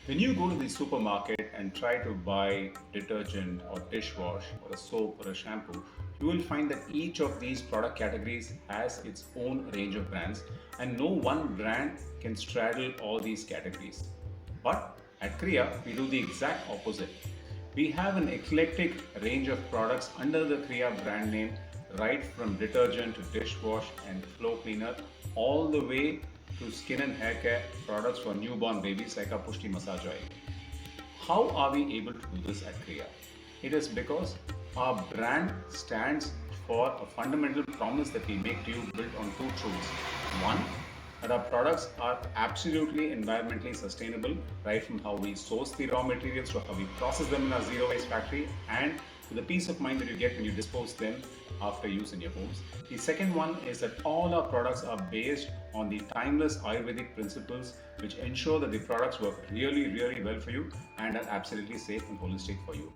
When you go to the supermarket and try to buy detergent or dishwash or a soap or a shampoo, you will find that each of these product categories has its own range of brands, and no one brand can straddle all these categories. But at Kriya, we do the exact opposite. We have an eclectic range of products under the Kriya brand name, right from detergent to dishwash and floor cleaner, all the way to skin and hair care products for newborn babies like our Pushti Massage Oil. How are we able to do this at Kriya? It is because our brand stands for a fundamental promise that we make to you built on two truths. One, that our products are absolutely environmentally sustainable, right from how we source the raw materials to how we process them in our zero waste factory, and to the peace of mind that you get when you dispose them after use in your homes. The second one is that all our products are based on the timeless Ayurvedic principles, which ensure that the products work really, really well for you and are absolutely safe and holistic for you.